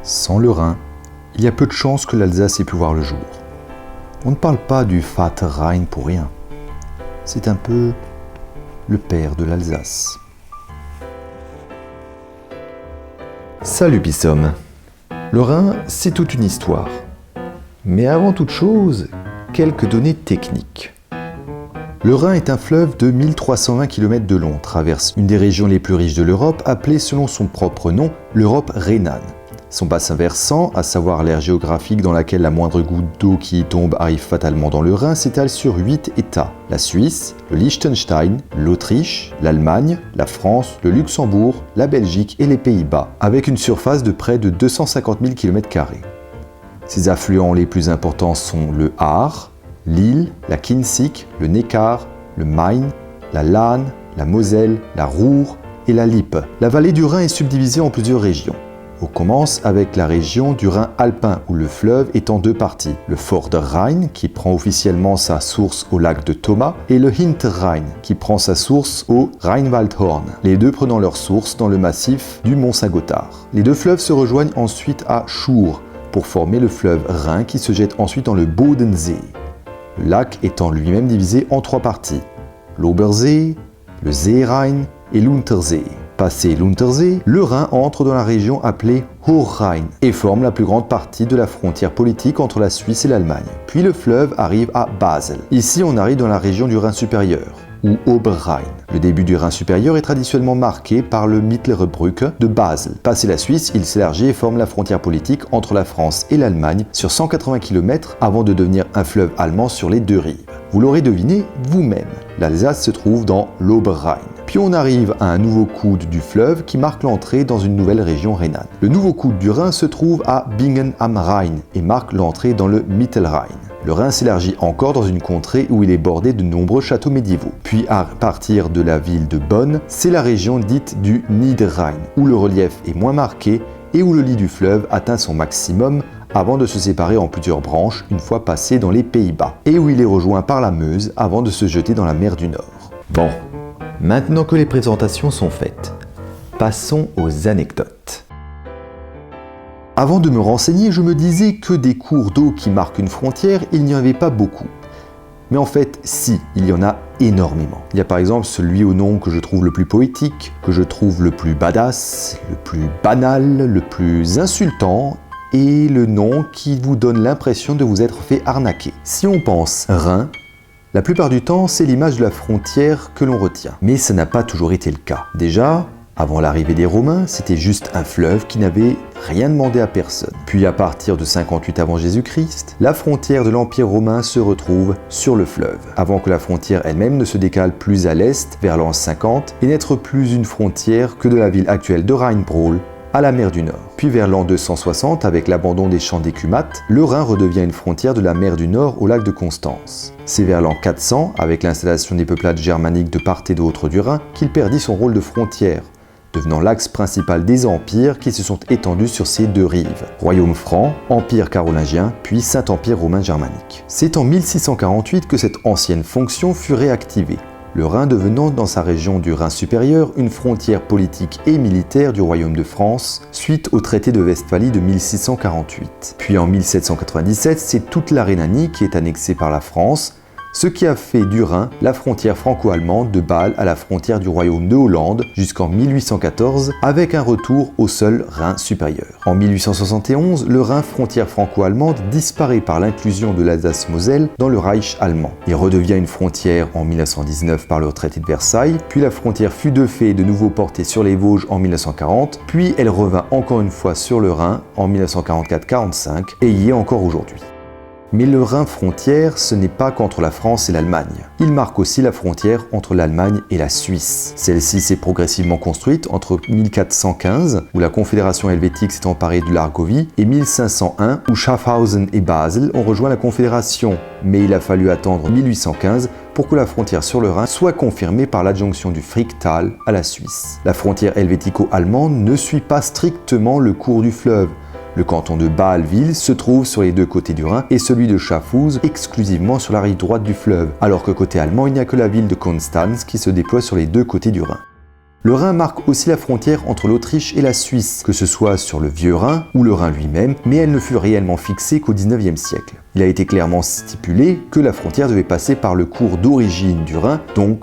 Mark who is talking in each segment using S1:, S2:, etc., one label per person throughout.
S1: Sans le Rhin, il y a peu de chances que l'Alsace ait pu voir le jour. On ne parle pas du Vater Rhein pour rien. C'est un peu le père de l'Alsace. Salut Pissom. Le Rhin, c'est toute une histoire. Mais avant toute chose, quelques données techniques. Le Rhin est un fleuve de 1320 km de long, traverse une des régions les plus riches de l'Europe, appelée selon son propre nom, l'Europe rhénane. Son bassin versant, à savoir l'aire géographique dans laquelle la moindre goutte d'eau qui y tombe arrive fatalement dans le Rhin, s'étale sur 8 États. La Suisse, le Liechtenstein, l'Autriche, l'Allemagne, la France, le Luxembourg, la Belgique et les Pays-Bas, avec une surface de près de 250 000 km². Ses affluents les plus importants sont le Haar, l'Ill, la Kinzig, le Neckar, le Main, la Lahn, la Moselle, la Ruhr et la Lippe. La vallée du Rhin est subdivisée en plusieurs régions. On commence avec la région du Rhin alpin où le fleuve est en deux parties. Le Vorderrhein qui prend officiellement sa source au lac de Thoma et le Hinterrhein qui prend sa source au Rheinwaldhorn. Les deux prenant leur source dans le massif du Mont Saint-Gothard. Les deux fleuves se rejoignent ensuite à Chur pour former le fleuve Rhin qui se jette ensuite dans le Bodensee. Le lac étant lui-même divisé en trois parties. L'Obersee, le Seerhein et l'Untersee. Passé l'Untersee, le Rhin entre dans la région appelée Hochrhein et forme la plus grande partie de la frontière politique entre la Suisse et l'Allemagne. Puis le fleuve arrive à Basel. Ici, on arrive dans la région du Rhin supérieur, ou Oberrhein. Le début du Rhin supérieur est traditionnellement marqué par le Mittlere Brücke de Basel. Passé la Suisse, il s'élargit et forme la frontière politique entre la France et l'Allemagne sur 180 km avant de devenir un fleuve allemand sur les deux rives. Vous l'aurez deviné vous-même, l'Alsace se trouve dans l'Oberrhein. Puis on arrive à un nouveau coude du fleuve qui marque l'entrée dans une nouvelle région rhénane. Le nouveau coude du Rhin se trouve à Bingen am Rhein et marque l'entrée dans le Mittelrhein. Le Rhin s'élargit encore dans une contrée où il est bordé de nombreux châteaux médiévaux. Puis à partir de la ville de Bonn, c'est la région dite du Niederrhein, où le relief est moins marqué et où le lit du fleuve atteint son maximum avant de se séparer en plusieurs branches une fois passé dans les Pays-Bas, et où il est rejoint par la Meuse avant de se jeter dans la mer du Nord. Bon, maintenant que les présentations sont faites, passons aux anecdotes. Avant de me renseigner, je me disais que des cours d'eau qui marquent une frontière, il n'y en avait pas beaucoup. Mais en fait, si, il y en a énormément. Il y a par exemple celui au nom que je trouve le plus poétique, que je trouve le plus badass, le plus banal, le plus insultant, et le nom qui vous donne l'impression de vous être fait arnaquer. Si on pense Rhin, la plupart du temps, c'est l'image de la frontière que l'on retient. Mais ça n'a pas toujours été le cas. Déjà, avant l'arrivée des Romains, c'était juste un fleuve qui n'avait rien demandé à personne. Puis à partir de 58 avant Jésus-Christ, la frontière de l'Empire romain se retrouve sur le fleuve, avant que la frontière elle-même ne se décale plus à l'est, vers l'an 50, et n'être plus une frontière que de la ville actuelle de Rheinbrohl à la mer du Nord. Puis vers l'an 260, avec l'abandon des champs d'écumates, le Rhin redevient une frontière de la mer du Nord au lac de Constance. C'est vers l'an 400, avec l'installation des peuplades germaniques de part et d'autre du Rhin, qu'il perdit son rôle de frontière, devenant l'axe principal des empires qui se sont étendus sur ces deux rives. Royaume franc, empire carolingien, puis Saint-Empire romain germanique. C'est en 1648 que cette ancienne fonction fut réactivée, le Rhin devenant dans sa région du Rhin supérieur une frontière politique et militaire du royaume de France suite au traité de Westphalie de 1648. Puis en 1797, c'est toute la Rhénanie qui est annexée par la France, ce qui a fait du Rhin la frontière franco-allemande de Bâle à la frontière du royaume de Hollande jusqu'en 1814 avec un retour au seul Rhin supérieur. En 1871, le Rhin frontière franco-allemande disparaît par l'inclusion de l'Alsace-Moselle dans le Reich allemand. Il redevient une frontière en 1919 par le traité de Versailles, puis la frontière fut de fait de nouveau portée sur les Vosges en 1940, puis elle revint encore une fois sur le Rhin en 1944-45 et y est encore aujourd'hui. Mais le Rhin frontière, ce n'est pas qu'entre la France et l'Allemagne. Il marque aussi la frontière entre l'Allemagne et la Suisse. Celle-ci s'est progressivement construite entre 1415, où la Confédération helvétique s'est emparée de l'Argovie, et 1501, où Schaffhausen et Basel ont rejoint la Confédération. Mais il a fallu attendre 1815 pour que la frontière sur le Rhin soit confirmée par l'adjonction du Fricktal à la Suisse. La frontière helvético-allemande ne suit pas strictement le cours du fleuve. Le canton de Bâle-Ville se trouve sur les deux côtés du Rhin et celui de Schaffhouse exclusivement sur la rive droite du fleuve, alors que côté allemand, il n'y a que la ville de Konstanz qui se déploie sur les deux côtés du Rhin. Le Rhin marque aussi la frontière entre l'Autriche et la Suisse, que ce soit sur le Vieux Rhin ou le Rhin lui-même, mais elle ne fut réellement fixée qu'au XIXe siècle. Il a été clairement stipulé que la frontière devait passer par le cours d'origine du Rhin, donc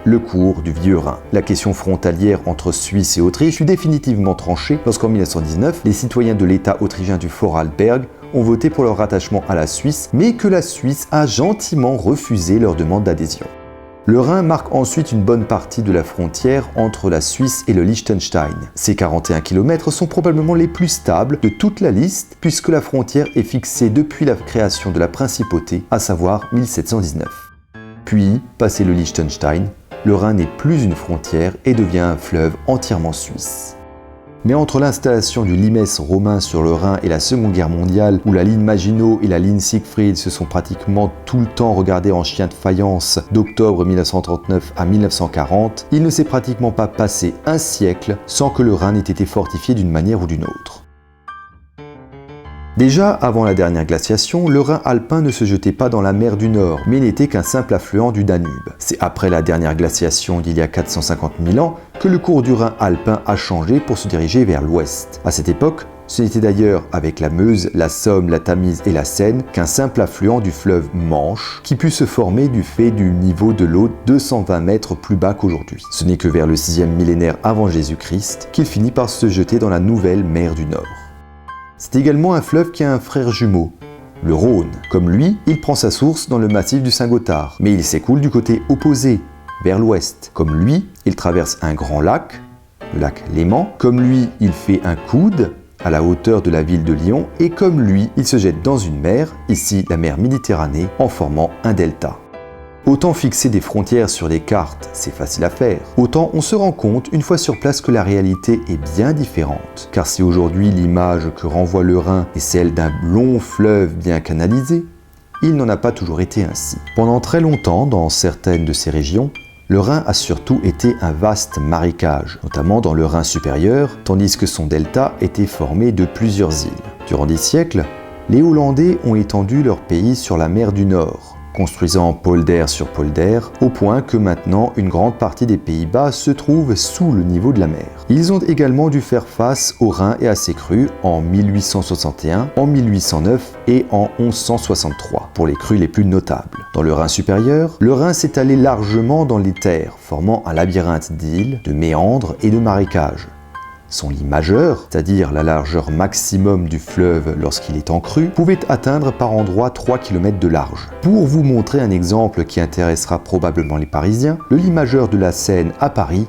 S1: le cours du Vieux Rhin. La question frontalière entre Suisse et Autriche fut définitivement tranchée lorsqu'en 1919, les citoyens de l'État autrichien du Vorarlberg ont voté pour leur rattachement à la Suisse, mais que la Suisse a gentiment refusé leur demande d'adhésion. Le Rhin marque ensuite une bonne partie de la frontière entre la Suisse et le Liechtenstein. Ces 41 km sont probablement les plus stables de toute la liste, puisque la frontière est fixée depuis la création de la principauté, à savoir 1719. Puis, passé le Liechtenstein, le Rhin n'est plus une frontière et devient un fleuve entièrement suisse. Mais entre l'installation du Limes romain sur le Rhin et la Seconde Guerre mondiale, où la ligne Maginot et la ligne Siegfried se sont pratiquement tout le temps regardées en chien de faïence d'octobre 1939 à 1940, il ne s'est pratiquement pas passé un siècle sans que le Rhin ait été fortifié d'une manière ou d'une autre. Déjà, avant la dernière glaciation, le Rhin alpin ne se jetait pas dans la mer du Nord, mais n'était qu'un simple affluent du Danube. C'est après la dernière glaciation d'il y a 450 000 ans que le cours du Rhin alpin a changé pour se diriger vers l'ouest. À cette époque, ce n'était d'ailleurs avec la Meuse, la Somme, la Tamise et la Seine qu'un simple affluent du fleuve Manche qui put se former du fait du niveau de l'eau 220 mètres plus bas qu'aujourd'hui. Ce n'est que vers le 6e millénaire avant Jésus-Christ qu'il finit par se jeter dans la nouvelle mer du Nord. C'est également un fleuve qui a un frère jumeau, le Rhône. Comme lui, il prend sa source dans le massif du Saint-Gothard, mais il s'écoule du côté opposé, vers l'ouest. Comme lui, il traverse un grand lac, le lac Léman. Comme lui, il fait un coude à la hauteur de la ville de Lyon, et comme lui, il se jette dans une mer, ici la mer Méditerranée, en formant un delta. Autant fixer des frontières sur des cartes, c'est facile à faire. Autant on se rend compte une fois sur place que la réalité est bien différente. Car si aujourd'hui l'image que renvoie le Rhin est celle d'un long fleuve bien canalisé, il n'en a pas toujours été ainsi. Pendant très longtemps, dans certaines de ces régions, le Rhin a surtout été un vaste marécage, notamment dans le Rhin supérieur, tandis que son delta était formé de plusieurs îles. Durant des siècles, les Hollandais ont étendu leur pays sur la mer du Nord, construisant polder sur polder, au point que maintenant une grande partie des Pays-Bas se trouve sous le niveau de la mer. Ils ont également dû faire face au Rhin et à ses crues en 1861, en 1809 et en 1163, pour les crues les plus notables. Dans le Rhin supérieur, le Rhin s'étalait largement dans les terres, formant un labyrinthe d'îles, de méandres et de marécages. Son lit majeur, c'est-à-dire la largeur maximum du fleuve lorsqu'il est en crue, pouvait atteindre par endroits 3 km de large. Pour vous montrer un exemple qui intéressera probablement les Parisiens, le lit majeur de la Seine à Paris,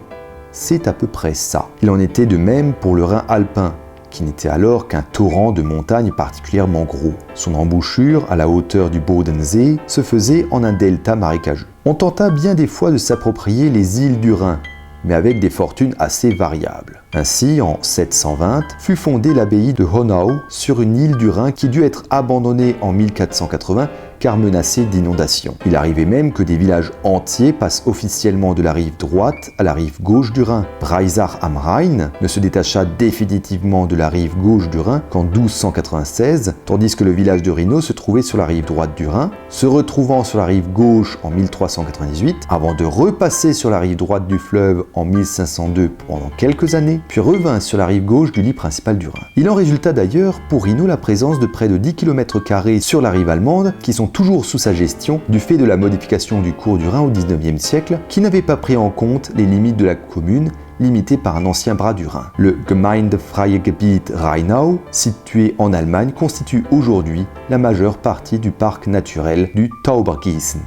S1: c'est à peu près ça. Il en était de même pour le Rhin alpin, qui n'était alors qu'un torrent de montagnes particulièrement gros. Son embouchure, à la hauteur du Bodensee, se faisait en un delta marécageux. On tenta bien des fois de s'approprier les îles du Rhin, mais avec des fortunes assez variables. Ainsi, en 720, fut fondée l'abbaye de Honau sur une île du Rhin qui dut être abandonnée en 1480 car menacée d'inondation. Il arrivait même que des villages entiers passent officiellement de la rive droite à la rive gauche du Rhin. Breisach am Rhein ne se détacha définitivement de la rive gauche du Rhin qu'en 1296, tandis que le village de Rhino se trouvait sur la rive droite du Rhin, se retrouvant sur la rive gauche en 1398, avant de repasser sur la rive droite du fleuve en 1502 pendant quelques années, puis revint sur la rive gauche du lit principal du Rhin. Il en résulta d'ailleurs pour Rhino la présence de près de 10 km² sur la rive allemande, qui sont toujours sous sa gestion du fait de la modification du cours du Rhin au XIXe siècle, qui n'avait pas pris en compte les limites de la commune, limitées par un ancien bras du Rhin. Le Gemeindefreie Gebiet Rheinau, situé en Allemagne, constitue aujourd'hui la majeure partie du parc naturel du Taubergießen.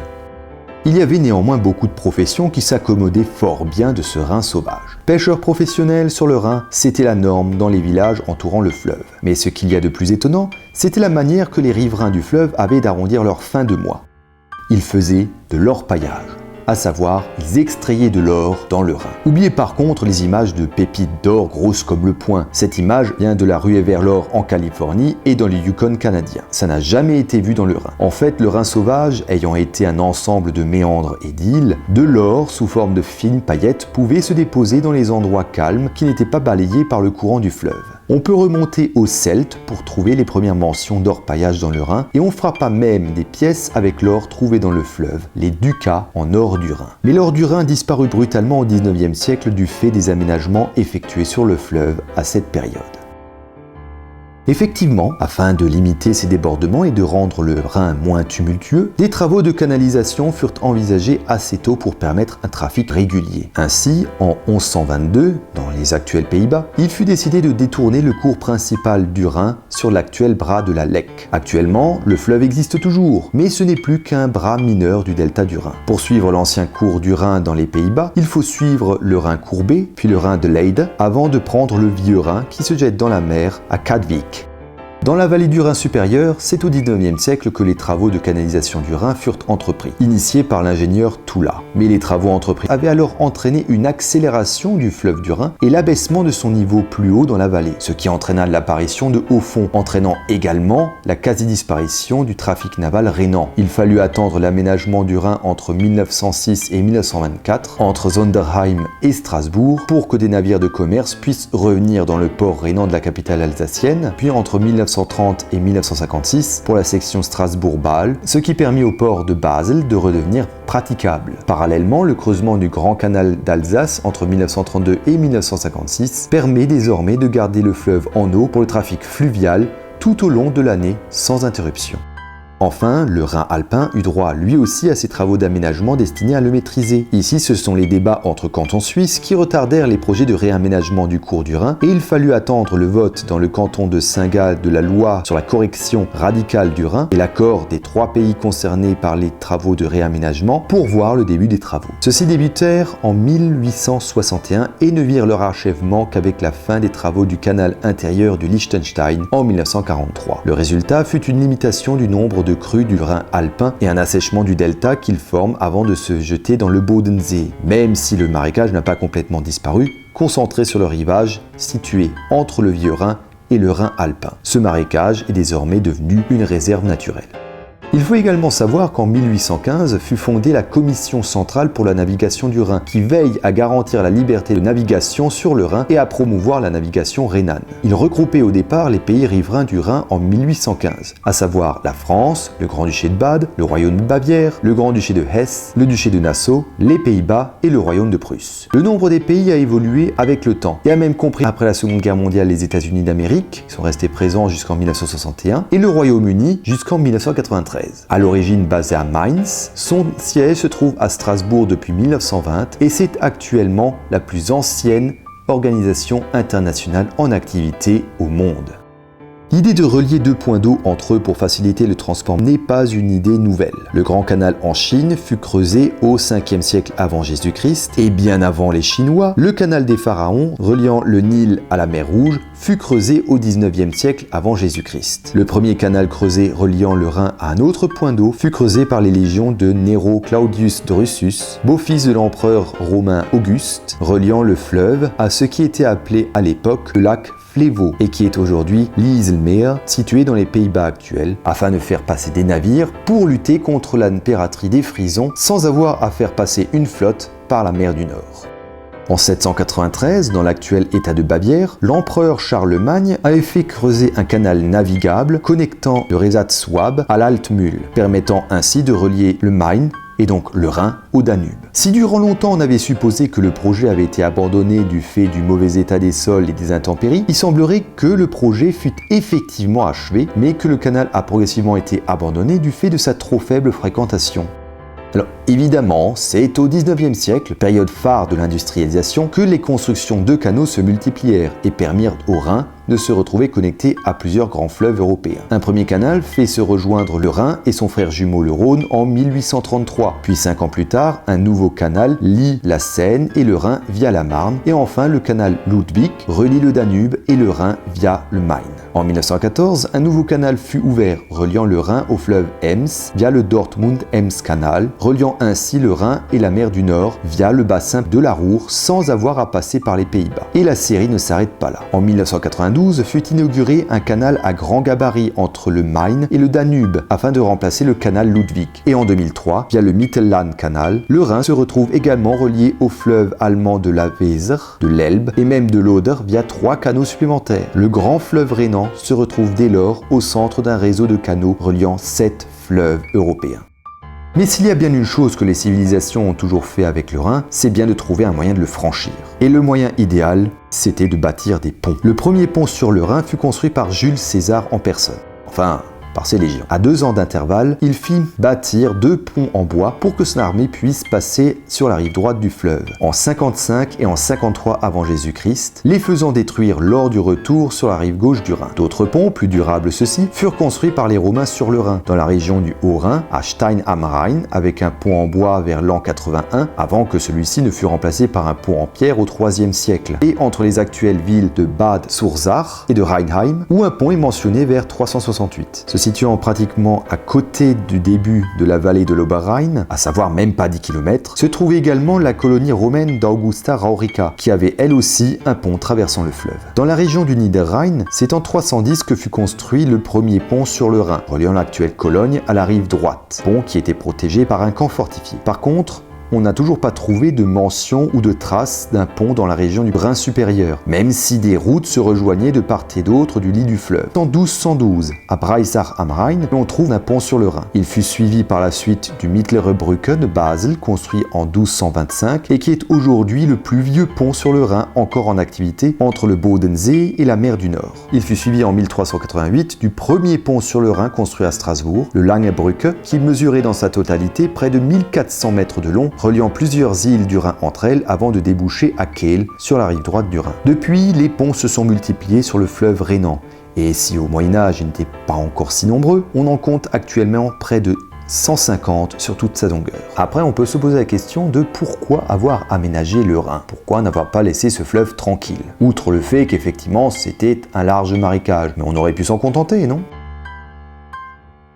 S1: Il y avait néanmoins beaucoup de professions qui s'accommodaient fort bien de ce Rhin sauvage. Pêcheurs professionnels sur le Rhin, c'était la norme dans les villages entourant le fleuve. Mais ce qu'il y a de plus étonnant, c'était la manière que les riverains du fleuve avaient d'arrondir leur fin de mois. Ils faisaient de l'orpaillage, à savoir, ils extrayaient de l'or dans le Rhin. Oubliez par contre les images de pépites d'or grosses comme le poing. Cette image vient de la ruée vers l'or en Californie et dans le Yukon canadien. Ça n'a jamais été vu dans le Rhin. En fait, le Rhin sauvage, ayant été un ensemble de méandres et d'îles, de l'or sous forme de fines paillettes pouvait se déposer dans les endroits calmes qui n'étaient pas balayés par le courant du fleuve. On peut remonter aux Celtes pour trouver les premières mentions d'orpaillage dans le Rhin, et on frappa même des pièces avec l'or trouvé dans le fleuve, les ducats en or du Rhin. Mais l'or du Rhin disparut brutalement au XIXe siècle du fait des aménagements effectués sur le fleuve à cette période. Effectivement, afin de limiter ces débordements et de rendre le Rhin moins tumultueux, des travaux de canalisation furent envisagés assez tôt pour permettre un trafic régulier. Ainsi, en 1122, dans les actuels Pays-Bas, il fut décidé de détourner le cours principal du Rhin sur l'actuel bras de la Lek. Actuellement, le fleuve existe toujours, mais ce n'est plus qu'un bras mineur du delta du Rhin. Pour suivre l'ancien cours du Rhin dans les Pays-Bas, il faut suivre le Rhin courbé, puis le Rhin de Leyde, avant de prendre le vieux Rhin qui se jette dans la mer à Katwijk. Dans la vallée du Rhin supérieur, c'est au XIXe siècle que les travaux de canalisation du Rhin furent entrepris, initiés par l'ingénieur Toula. Mais les travaux entrepris avaient alors entraîné une accélération du fleuve du Rhin et l'abaissement de son niveau plus haut dans la vallée, ce qui entraîna l'apparition de hauts fonds, entraînant également la quasi-disparition du trafic naval rhénan. Il fallut attendre l'aménagement du Rhin entre 1906 et 1924, entre Sonderheim et Strasbourg, pour que des navires de commerce puissent revenir dans le port rhénan de la capitale alsacienne, puis entre 1930 et 1956 pour la section Strasbourg-Bâle, ce qui permit au port de Basel de redevenir praticable. Parallèlement, le creusement du Grand Canal d'Alsace entre 1932 et 1956 permet désormais de garder le fleuve en eau pour le trafic fluvial tout au long de l'année sans interruption. Enfin, le Rhin alpin eut droit lui aussi à ces travaux d'aménagement destinés à le maîtriser. Ici, ce sont les débats entre cantons suisses qui retardèrent les projets de réaménagement du cours du Rhin, et il fallut attendre le vote dans le canton de Saint-Gall de la loi sur la correction radicale du Rhin et l'accord des 3 pays concernés par les travaux de réaménagement pour voir le début des travaux. Ceux-ci débutèrent en 1861 et ne virent leur achèvement qu'avec la fin des travaux du canal intérieur du Liechtenstein en 1943. Le résultat fut une limitation du nombre de crues du Rhin alpin et un assèchement du delta qu'il forme avant de se jeter dans le Bodensee, même si le marécage n'a pas complètement disparu, concentré sur le rivage situé entre le vieux Rhin et le Rhin alpin. Ce marécage est désormais devenu une réserve naturelle. Il faut également savoir qu'en 1815 fut fondée la Commission centrale pour la navigation du Rhin, qui veille à garantir la liberté de navigation sur le Rhin et à promouvoir la navigation rhénane. Il regroupait au départ les pays riverains du Rhin en 1815, à savoir la France, le Grand-Duché de Bade, le Royaume de Bavière, le Grand-Duché de Hesse, le Duché de Nassau, les Pays-Bas et le Royaume de Prusse. Le nombre des pays a évolué avec le temps et a même compris après la Seconde Guerre mondiale les États-Unis d'Amérique, qui sont restés présents jusqu'en 1961, et le Royaume-Uni jusqu'en 1993. À l'origine basé à Mainz, son siège se trouve à Strasbourg depuis 1920 et c'est actuellement la plus ancienne organisation internationale en activité au monde. L'idée de relier 2 points d'eau entre eux pour faciliter le transport n'est pas une idée nouvelle. Le Grand Canal en Chine fut creusé au 5e siècle avant Jésus-Christ et bien avant les Chinois, le canal des pharaons reliant le Nil à la mer Rouge fut creusé au 19e siècle avant Jésus-Christ. Le premier canal creusé reliant le Rhin à un autre point d'eau fut creusé par les légions de Nero Claudius Drusus, beau-fils de l'empereur romain Auguste, reliant le fleuve à ce qui était appelé à l'époque le lac Flevo et qui est aujourd'hui l'Iselmeer, situé dans les Pays-Bas actuels, afin de faire passer des navires pour lutter contre la piraterie des Frisons sans avoir à faire passer une flotte par la mer du Nord. En 793, dans l'actuel état de Bavière, l'empereur Charlemagne avait fait creuser un canal navigable connectant le Resatzwab à l'Altmühl, permettant ainsi de relier le Main et donc le Rhin au Danube. Si durant longtemps on avait supposé que le projet avait été abandonné du fait du mauvais état des sols et des intempéries, il semblerait que le projet fut effectivement achevé, mais que le canal a progressivement été abandonné du fait de sa trop faible fréquentation. Alors évidemment, c'est au 19e siècle, période phare de l'industrialisation, que les constructions de canaux se multiplièrent et permirent au Rhin de se retrouver connecté à plusieurs grands fleuves européens. Un premier canal fait se rejoindre le Rhin et son frère jumeau le Rhône en 1833. Puis 5 ans plus tard, un nouveau canal lie la Seine et le Rhin via la Marne. Et enfin, le canal Ludwig relie le Danube et le Rhin via le Main. En 1914, un nouveau canal fut ouvert reliant le Rhin au fleuve Ems via le Dortmund-Ems-Canal, reliant ainsi le Rhin et la mer du Nord via le bassin de la Ruhr sans avoir à passer par les Pays-Bas. Et la série ne s'arrête pas là. En 1992 fut inauguré un canal à grand gabarit entre le Main et le Danube afin de remplacer le canal Ludwig. Et en 2003, via le Mittelland-Canal, le Rhin se retrouve également relié aux fleuves allemands de la Weser, de l'Elbe et même de l'Oder via 3 canaux supplémentaires. Le grand fleuve rhénan se retrouve dès lors au centre d'un réseau de canaux reliant 7 fleuves européens. Mais s'il y a bien une chose que les civilisations ont toujours fait avec le Rhin, c'est bien de trouver un moyen de le franchir. Et le moyen idéal, c'était de bâtir des ponts. Le premier pont sur le Rhin fut construit par Jules César en personne. Enfin, par ses légions. À 2 ans d'intervalle, il fit bâtir 2 ponts en bois pour que son armée puisse passer sur la rive droite du fleuve, en 55 et en 53 avant Jésus-Christ, les faisant détruire lors du retour sur la rive gauche du Rhin. D'autres ponts, plus durables ceux-ci, furent construits par les Romains sur le Rhin, dans la région du Haut-Rhin, à Stein am Rhein, avec un pont en bois vers l'an 81, avant que celui-ci ne fût remplacé par un pont en pierre au IIIe siècle, et entre les actuelles villes de Bad Sursach et de Rheinheim, où un pont est mentionné vers 368. Situant pratiquement à côté du début de la vallée de l'Oberrhein, à savoir même pas 10 km, se trouvait également la colonie romaine d'Augusta Raurica, qui avait elle aussi un pont traversant le fleuve. Dans la région du Niederrhein, c'est en 310 que fut construit le premier pont sur le Rhin, reliant l'actuelle Cologne à la rive droite, pont qui était protégé par un camp fortifié. Par contre, on n'a toujours pas trouvé de mention ou de traces d'un pont dans la région du Rhin supérieur, même si des routes se rejoignaient de part et d'autre du lit du fleuve. En 1212, à Breisach am Rhein, on trouve un pont sur le Rhin. Il fut suivi par la suite du Mittlere Brücke de Basel, construit en 1225, et qui est aujourd'hui le plus vieux pont sur le Rhin encore en activité entre le Bodensee et la mer du Nord. Il fut suivi en 1388 du premier pont sur le Rhin construit à Strasbourg, le Langebrücke, qui mesurait dans sa totalité près de 1400 mètres de long, reliant plusieurs îles du Rhin entre elles avant de déboucher à Kehl, sur la rive droite du Rhin. Depuis, les ponts se sont multipliés sur le fleuve rhénan, et si au Moyen-Âge ils n'étaient pas encore si nombreux, on en compte actuellement près de 150 sur toute sa longueur. Après, on peut se poser la question de pourquoi avoir aménagé le Rhin, pourquoi n'avoir pas laissé ce fleuve tranquille, outre le fait qu'effectivement c'était un large marécage, mais on aurait pu s'en contenter, non ?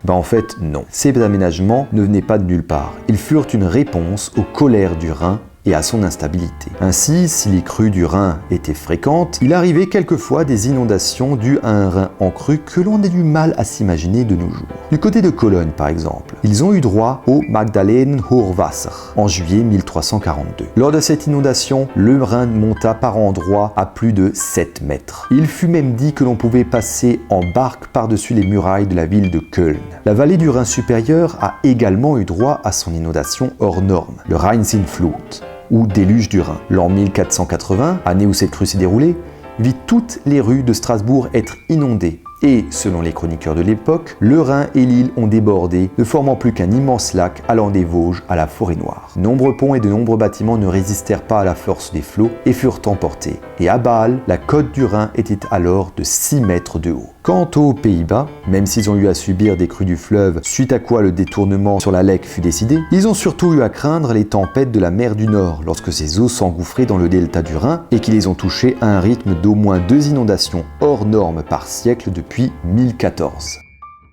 S1: En fait, non. Ces aménagements ne venaient pas de nulle part. Ils furent une réponse aux colères du Rhin et à son instabilité. Ainsi, si les crues du Rhin étaient fréquentes, il arrivait quelquefois des inondations dues à un Rhin en crue que l'on a du mal à s'imaginer de nos jours. Du côté de Cologne, par exemple, ils ont eu droit au Magdalenen-Hochwasser en juillet 1342. Lors de cette inondation, le Rhin monta par endroits à plus de 7 mètres. Il fut même dit que l'on pouvait passer en barque par-dessus les murailles de la ville de Köln. La vallée du Rhin supérieur a également eu droit à son inondation hors norme, le Rheinsinnflut, ou déluge du Rhin. L'an 1480, année où cette crue s'est déroulée, vit toutes les rues de Strasbourg être inondées. Et, selon les chroniqueurs de l'époque, le Rhin et l'Ill ont débordé, ne formant plus qu'un immense lac allant des Vosges à la Forêt-Noire. De nombreux ponts et de nombreux bâtiments ne résistèrent pas à la force des flots et furent emportés. Et à Bâle, la côte du Rhin était alors de 6 mètres de haut. Quant aux Pays-Bas, même s'ils ont eu à subir des crues du fleuve, suite à quoi le détournement sur la Lek fut décidé, ils ont surtout eu à craindre les tempêtes de la mer du Nord, lorsque ces eaux s'engouffraient dans le delta du Rhin et qui les ont touchés à un rythme d'au moins 2 inondations hors normes par siècle depuis 1014.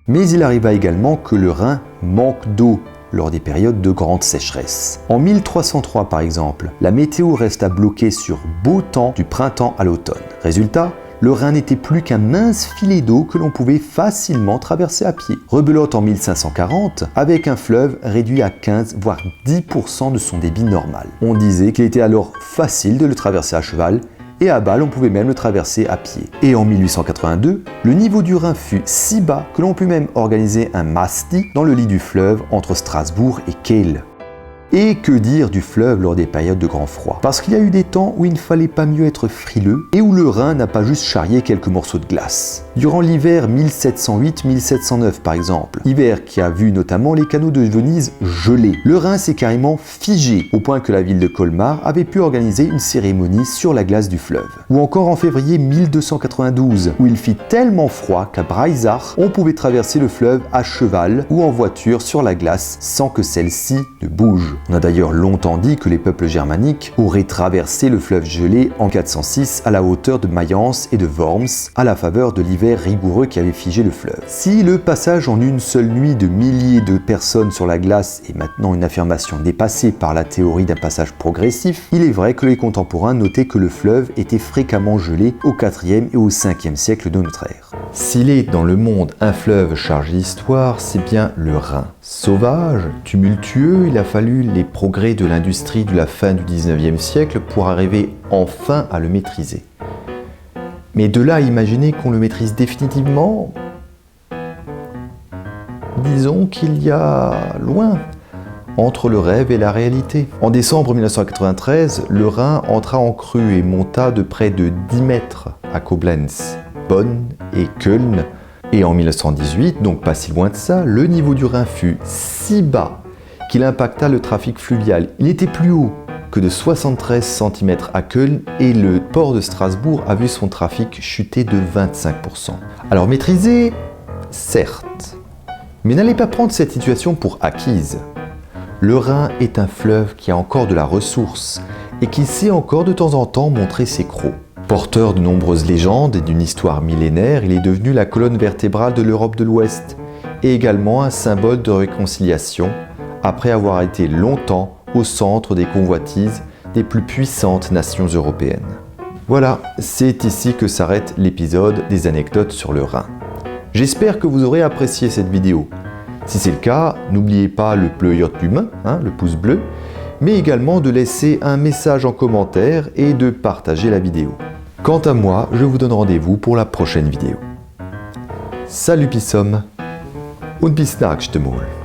S1: Mais il arriva également que le Rhin manque d'eau lors des périodes de grande sécheresse. En 1303 par exemple, la météo resta bloquée sur beau temps du printemps à l'automne. Résultat, le Rhin n'était plus qu'un mince filet d'eau que l'on pouvait facilement traverser à pied. Rebelote en 1540, avec un fleuve réduit à 15 voire 10% de son débit normal. On disait qu'il était alors facile de le traverser à cheval, et à Bâle on pouvait même le traverser à pied. Et en 1882, le niveau du Rhin fut si bas que l'on put même organiser un masti dans le lit du fleuve entre Strasbourg et Kehl. Et que dire du fleuve lors des périodes de grand froid? Parce qu'il y a eu des temps où il ne fallait pas mieux être frileux et où le Rhin n'a pas juste charrié quelques morceaux de glace. Durant l'hiver 1708-1709 par exemple, hiver qui a vu notamment les canaux de Venise gelés, le Rhin s'est carrément figé au point que la ville de Colmar avait pu organiser une cérémonie sur la glace du fleuve. Ou encore en février 1292 où il fit tellement froid qu'à Breisach on pouvait traverser le fleuve à cheval ou en voiture sur la glace sans que celle-ci ne bouge. On a d'ailleurs longtemps dit que les peuples germaniques auraient traversé le fleuve gelé en 406 à la hauteur de Mayence et de Worms, à la faveur de l'hiver rigoureux qui avait figé le fleuve. Si le passage en une seule nuit de milliers de personnes sur la glace est maintenant une affirmation dépassée par la théorie d'un passage progressif, il est vrai que les contemporains notaient que le fleuve était fréquemment gelé au 4e et au 5e siècle de notre ère. S'il est dans le monde un fleuve chargé d'histoire, c'est bien le Rhin. Sauvage, tumultueux, il a fallu les progrès de l'industrie de la fin du 19e siècle pour arriver enfin à le maîtriser. Mais de là à imaginer qu'on le maîtrise définitivement, disons qu'il y a loin entre le rêve et la réalité. En décembre 1993, le Rhin entra en crue et monta de près de 10 mètres à Koblenz, Bonn et Köln. Et en 1918, donc pas si loin de ça, le niveau du Rhin fut si bas qu'il impacta le trafic fluvial. Il n'était plus haut que de 73 cm à Köln et le port de Strasbourg a vu son trafic chuter de 25%. Alors maîtriser, certes, mais n'allez pas prendre cette situation pour acquise. Le Rhin est un fleuve qui a encore de la ressource et qui sait encore de temps en temps montrer ses crocs. Porteur de nombreuses légendes et d'une histoire millénaire, il est devenu la colonne vertébrale de l'Europe de l'Ouest et également un symbole de réconciliation après avoir été longtemps au centre des convoitises des plus puissantes nations européennes. Voilà, c'est ici que s'arrête l'épisode des anecdotes sur le Rhin. J'espère que vous aurez apprécié cette vidéo. Si c'est le cas, n'oubliez pas le plaisir humain, le pouce bleu, mais également de laisser un message en commentaire et de partager la vidéo. Quant à moi, je vous donne rendez-vous pour la prochaine vidéo. Salut Pissom und bis nächste Mal.